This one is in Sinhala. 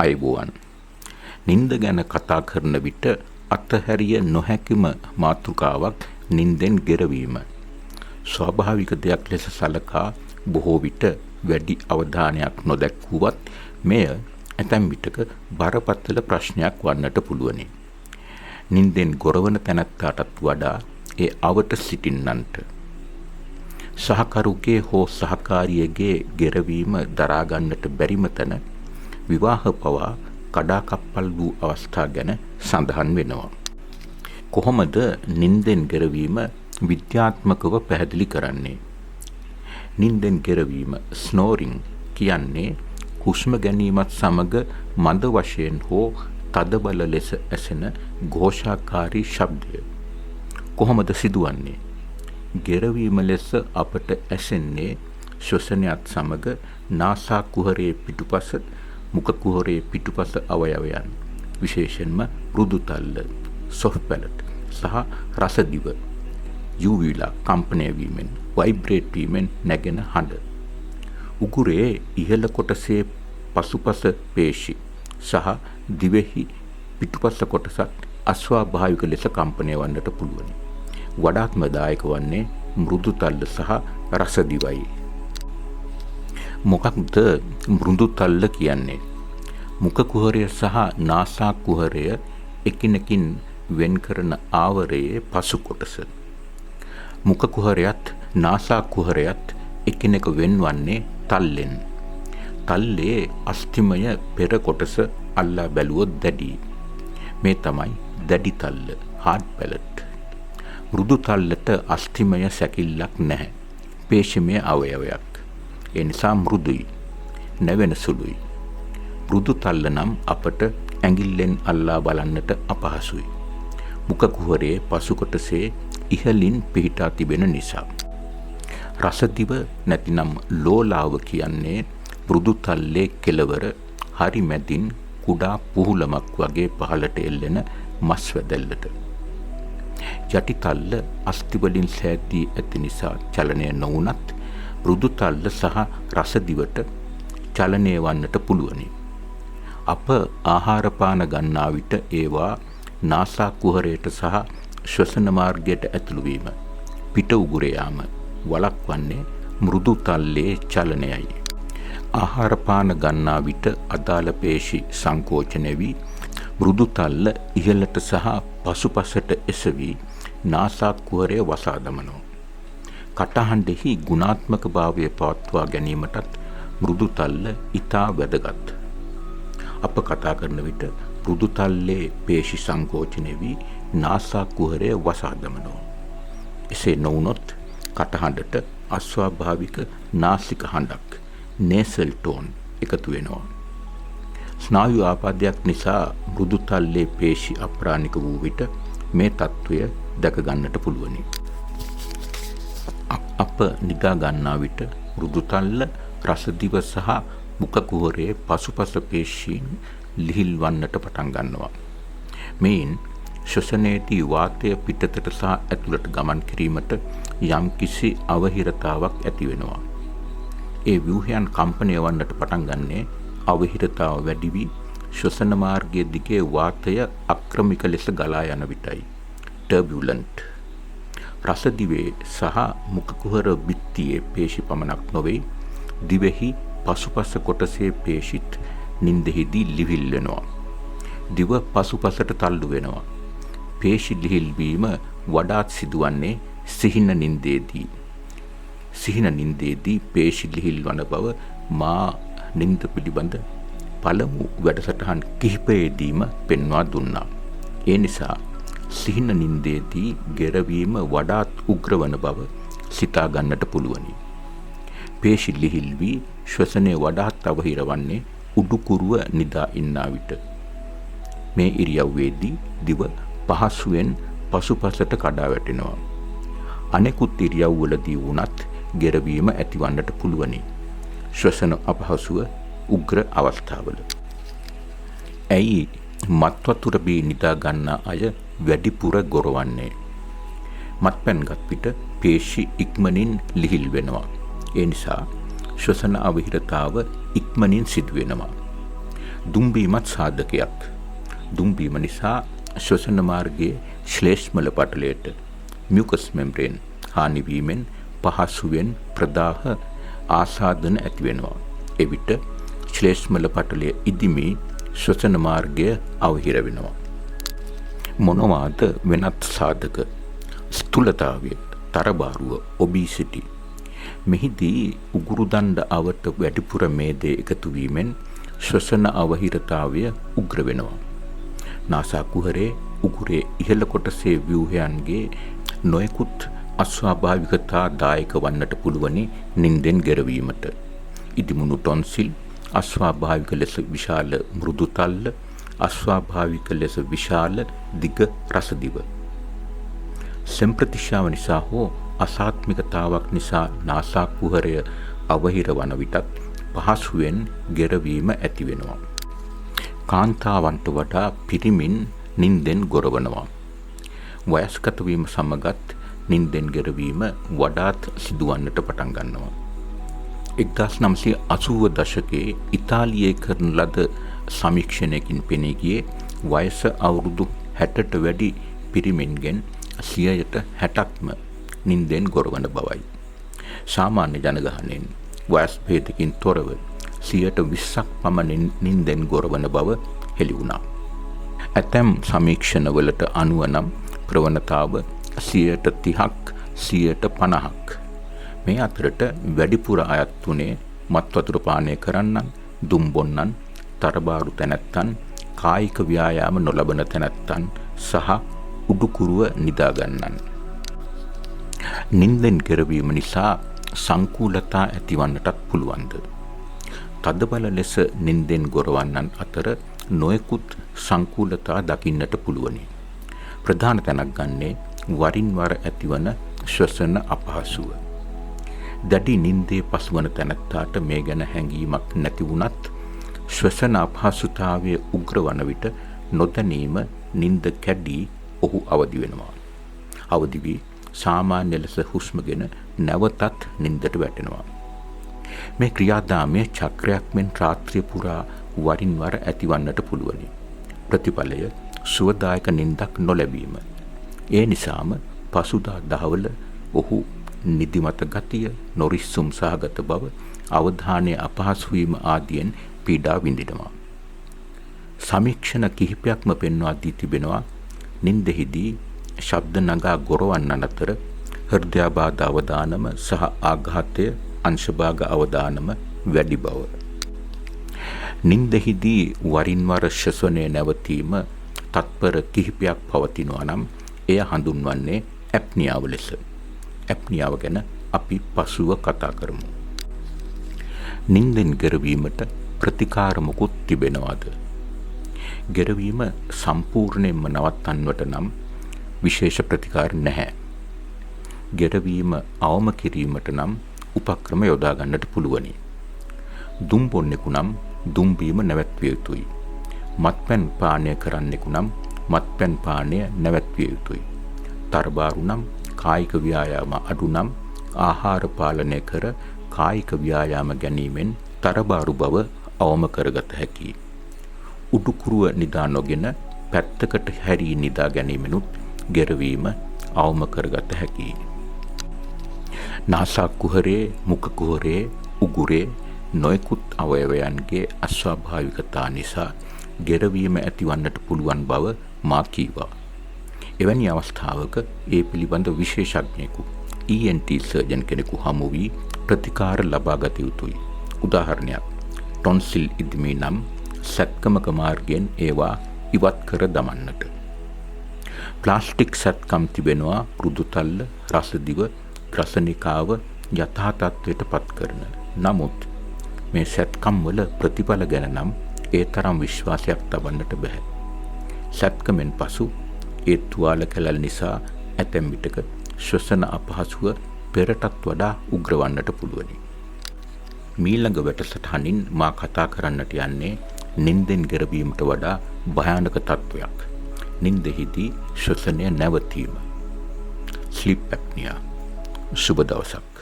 අයබෝවන්. නින්ද ගැන කතා කරන විට අත්හැරිය නොහැකිම මාතෘකාවක් නින්දෙන් ගෙරවීම. ස්වාභාවික දෙයක් ලෙස සලකා බොහෝ විට වැඩි අවධානයක් නොදැක්වුවත් මෙය ඇතැම් විටක බරපතල ප්‍රශ්නයක් වන්නට පුළුවනි. නින්දෙන් ගොරවන තැනැත්තාටත් වඩා ඒ අවට සිටින්නන්ට. සහකරුගේ හෝ සහකාරියගේ ගෙරවීම දරාගන්නට බැරිම තැන විවාහ පවා කඩාකප්පල් වූ අවස්ථා ගැන සඳහන් වෙනවා. කොහොමද නින්දෙන් ගෙරවීම විද්‍යාත්මකව පැහැදිලි කරන්නේ? නින්දෙන් ගෙරවීම ස්නෝරිං කියන්නේ හුස්ම ගැනීමත් සමග මද වශයෙන් හෝ තදබල ලෙස ඇසෙන ഘോഷාකාරී ශබ්දය. කොහොමද සිදුවන්නේ? ගෙරවීම ලෙස අපට ඇසෙන්නේ ශ්වසනයත් සමග නාසා කුහරයේ පිටුපස, මුඛ කුහරයේ පිටුපස අවයවයන්, විශේෂයෙන්ම මෘදු තල්ල, soft palate සහ රසදිව යුවිලා කම්පනය වීමෙන්, වයිබ්‍රේට් වීමෙන් නැගෙන හඬ. උගුරේ ඉහළ කොටසේ පසුපස පේශි සහ දිවෙහි පිටුපස කොටසත් අස්වාභාවික ලෙස කම්පනය වන්නට පුළුවනි. වඩාත්ම දායක වන්නේ මෘදු තල්ල සහ රසදිවයි. මොකක්ද මෘදු තල්ල කියන්නේ? මුඛ කුහරය සහ නාසා කුහරය එකිනෙකින් වෙන් කරන ආවරයේ පසු කොටස. මුඛ කුහරයත් නාසා කුහරයත් එකිනෙක වෙන්වන්නේ තල්ලෙන්. තල්ලේ අස්ථිමය පෙර කොටස අල්ලා බැලුවොත් දැඩි. මේ තමයි දැඩි තල්ල, hard palate. මෘදු තල්ලට අස්ථිමය සැකිල්ලක් නැහැ. පේශිමය අවයවයක්. ඒ නිසා මෘදුයි, නැවෙන සුළුයි. මෘදු තල්ල නම් අපට ඇඟිල්ලෙන් අල්ලා බලන්නට අපහසුයි. මුඛ කුහරයේ පසු කොටසේ ඉහළින් පිහිටා තිබෙන නිසා. රසදිව නැතිනම් ලෝලාව කියන්නේ මෘදු තල්ලේ කෙළවර හරි මැදින් කුඩා පුහුලමක් වගේ පහළට එල්ලෙන මස් වැදැල්ලට. යටි තල්ල අස්ථි වලින් සෑදී ඇති නිසා චලනය නොවුනත් මෘදු තල්ල සහ රසදිවට චලනය වන්නට පුළුවනි. අප ආහාර පාන ගන්නා විට ඒවා නාසා කුහරයට සහ ශ්වසන මාර්ගයට ඇතුළු වීම, පිට උගුරේ යාම වළක්වන්නේ මෘදු තල්ලේ චලනයයි. ආහාර පාන ගන්නා විට අදාළ පේශි සංකෝචනය වී මෘදු තල්ල ඉහළට සහ පසුපසට එසවි නාසා කුහරය වසා දමනවා. කටහඬෙහි ගුණාත්මක භාවය පවත්වා ගැනීමටත් මෘදු තල්ල ඉතා වැදගත්. අප කතා කරන විට මෘදු තල්ලේ පේශි සංකෝචනය වී නාසා කුහරය වසා දමනවා. එසේ නොවුනොත් කටහඬට අස්වාභාවික නාසික හඬක්, nasal tone එකතු වෙනවා. ස්නායු ආබාධයක් නිසා මෘදු තල්ලේ පේශි අප්‍රාණික වූ විට මේ තත්ත්වය දැක ගන්නට පුළුවනි. අප නිදා ගන්නා විට මෘදු තල්ල, රසදිව සහ මුඛ කුහරයේ පසුපස පේශීන් ලිහිල් වන්නට පටන් ගන්නවා. මෙයින් ශ්වසනයේදී වාතය පිටතට සහ ඇතුළට ගමන් කිරීමට යම් කිසි අවහිරතාවක් ඇති වෙනවා. ඒ ව්‍යුහයන් කම්පනය වන්නට පටන් ගන්නේ අවහිරතාව වැඩි වී ශ්වසන මාර්ගයේ දිගේ වාතය අක්‍රමික ලෙස ගලා යන විටයි. ටර්බියුලන්ට්. රසදිවේ සහ මුඛ කුහර බිත්තියේ පේශි පමණක් නොවේ, දිවෙහි පසුපස කොටසේ පේශිත් නින්දෙහිදී ලිහිල් වෙනවා. දිව පසුපසට තල්ලු වෙනවා. පේශි ලිහිල් වීම වඩාත් සිදුවන්නේ සිහින නින්දේදී. සිහින නින්දේදී පේශි ලිහිල් වන බව මා නින්ද පිළිබඳ පළමු වැඩසටහන් කිහිපයේදීම පෙන්වා දුන්නා. ඒ නිසා සිහින නින්දේදී ගෙරවීම වඩාත් උග්‍ර වන බව සිතා ගන්නට පුළුවනි. පේශි ලිහිල් වී ශ්වසනය වඩාත් අවහිර වන්නේ උඩුකුරුව නිදා ඉන්නා විට. මේ ඉරියව්වේදී දිව පහසුවෙන් පසුපසට කඩා වැටෙනවා. අනෙකුත් ඉරියව්වලදී වුණත් ගෙරවීම ඇතිවන්නට පුළුවනි. ශ්වසන අපහසුව උග්‍ර අවස්ථාවල. ඇයි මත්වතුර බී නිදා ගන්නා අය වැඩිපුර ගොරවන්නේ? මත්පැන් ගත් විට පේශි ඉක්මනින් ලිහිල් වෙනවා. ඒ නිසා ශ්වසන අවහිරතාව ඉක්මනින් සිදු වෙනවා. දුම්බීමත් සාධකයක්. දුම්බීම නිසා ශ්වසන මාර්ගයේ ශ්ලේෂ්මල පටලයට මියුකස් මෙම්බ්‍රේන් හානි වීමෙන් පහසුවෙන් ප්‍රදාහ ආසාදන ඇති වෙනවා. එවිට ශ්ලේෂ්මල පටලය ඉදිමි ශ්වසන මාර්ගය අවහිර වෙනවා. මොනවාද වෙනත් සාධක? ස්ථූලතාවය, තරබාරුව, ඔබීසිටි. මෙහිදී උගුරු දණ්ඩ අවට වැඩිපුර මේදේ එකතු වීමෙන් ශ්වසන අවහිරතාවය උග්‍ර වෙනවා. නාසා කුහරේ උගුරේ ඉහළ කොටසේ ව්‍යුහයන්ගේ නොයෙකුත් අස්වාභාවිකතා දායක වන්නට පුළුවනි නින්දෙන් ගෙරවීමට. ඉදිමුණු ටොන්සිල්, අස්වාභාවික ලෙස විශාල මෘදු තල්ල, අස්වාභාවික ලෙස විශාල දිග රසදිව. සම්ප්‍රතිශාව නිසා හෝ අසාත්මිකතාවක් නිසා නාසා කුහරය අවහිර වන විටත් පහසුවෙන් ගෙරවීම ඇති වෙනවා. කාන්තාවන්ට වඩා පිරිමින් නින්දෙන් ගොරවනවා. වයස්ගත වීම සමගත් නින්දෙන් ගෙරවීම වඩාත් සිදුවන්නට පටන් ගන්නවා. 1980 දශකයේ ඉතාලියේ කරන ලද සමීක්ෂණයකින් පෙනී ගියේ වයස අවුරුදු 60ට වැඩි පිරිමින්ගෙන් 60%ක්ම නින්දෙන් ගොරවන බවයි. සාමාන්‍ය ජනගහනයෙන් වයස් භේදකින් තොරව 20%ක් පමණ නින්දෙන් ගොරවන බව හෙළි වුණා. ඇතැම් සමීක්ෂණවලට අනුව නම් ප්‍රවණතාව 30%ක් 50%ක්. මේ අතරට වැඩිපුර අයත් වුණේ මත්වතුර පානය කරන්නන්, දුම් බොන්නන්, තරබාරු තැනැත්තන්, කායික ව්‍යායාම නොලබන තැනැත්තන් සහ උඩුකුරුව නිදාගන්නන්. නින්දෙන් ගෙරවීම නිසා සංකූලතා ඇතිවන්නටත් පුළුවන්ද? තදබල ලෙස නින්දෙන් ගොරවන්නන් අතර නොයෙකුත් සංකූලතා දකින්නට පුළුවනි. ප්‍රධාන තැනක් ගන්නේ වරින් වර ඇතිවන ශ්වසන අපහසුව. දැඩි නින්දේ පසුවන තැනැත්තාට මේ ගැන හැඟීමක් නැති වුණත් ශ්වසන අපහසුතාවය උග්‍ර වන විට නොදැනීම නින්ද කැඩී ඔහු අවදි වෙනවා. අවදි වී සාමාන්‍ය ලෙස හුස්මගෙන නැවතත් නින්දට වැටෙනවා. මේ ක්‍රියාදාමයේ චක්‍රයක් මෙන් රාත්‍රිය පුරා වරින් වර ඇතිවන්නට පුළුවනි. ප්‍රතිඵලය සුවදායක නින්දක් නොලැබීම. ඒ නිසාම පසුදා දහවල ඔහු නිදිමත ගතිය, නොරිස්සුම් සහගත බව, අවධානය අපහසු වීම ආදියෙන් පීඩා විඳිනවා. සමීක්ෂණ කිහිපයක්ම පෙන්වා දී තිබෙනවා නින්දෙහිදී ශබ්ද නගා ගොරවන්නන් අතර හෘදයාබාධ අවදානම සහ ආඝාතය අංශභාග අවදානම වැඩි බව. නින්දෙහිදී වරින් වර ශ්වසනය නැවතීම තත්පර කිහිපයක් පවතිනවා නම් එය හඳුන්වන්නේ ඇප්නියාව ලෙස. ඇප්නියාව ගැන අපි පසුව කතා කරමු. නින්දෙන් ගෙරවීමට ප්‍රතිකාර මොකුත් තිබෙනවාද? ගෙරවීම සම්පූර්ණයෙන්ම නවත්තන්නට නම් විශේෂ ප්‍රතිකාර නැහැ. ගෙරවීම අවම කිරීමට නම් උපක්‍රම යොදා ගන්නට පුළුවනි. දුම් බොන්නෙකු නම් දුම් බීම නැවැත්විය යුතුයි. මත්පැන් පානය කරන්නෙකු නම් මත්පැන් පානය නැවැත්විය යුතුයි. තරබාරු නම් කායික ව්‍යායාම අඩු නම් ආහාර පාලනය කර කායික ව්‍යායාම ගැනීමෙන් තරබාරු බව අවම කරගත හැකියි. උඩුකුරුව නිදා නොගෙන පැත්තකට හැරී නිදා ගැනීමෙනුත් ගෙරවීම අවම කරගත හැකියි. නාසා කුහරේ, මුඛ කුහරේ, උගුරේ නොයෙකුත් අවයවයන්ගේ අස්වාභාවිකතා නිසා ගෙරවීම ඇතිවන්නට පුළුවන් බව මා කීවා. එවැනි අවස්ථාවක ඒ පිළිබඳ විශේෂඥයෙකු ENT සර්ජන් කෙනෙකු හමු වී ප්‍රතිකාර ලබා ගත යුතුයි. උදාහරණයක්, ටොන්සිල් ඉදිමී නම් සැත්කමක මාර්ගයෙන් ඒවා ඉවත් කර දමන්නට. ප්ලාස්ටික් සැත්කම් තිබෙනවා මෘදුතල්ල, රසදිව, රසනිකාව යථා තත්ත්වයට පත් කරන. නමුත් මේ සැත්කම් වල ප්‍රතිඵල ගැන නම් ඒ තරම් විශ්වාසයක් තබන්නට බෑ. සැත්කමෙන් පසු ඒ තුවාල කැලල් නිසා ඇතැම් විටක ශ්වසන අපහසුව පෙරටත් වඩා උග්‍ර වන්නට පුළුවනි. මීළඟ වැඩසටහනින් මා කතා කරන්නට යන්නේ නින්දෙන් ගෙරවීමට වඩා භයානක තත්ත්වයක්. නින්දෙහිදී ශ්වසනය නැවතීම. ස්ලීප් ඇප්නියා. සුබ දවසක්.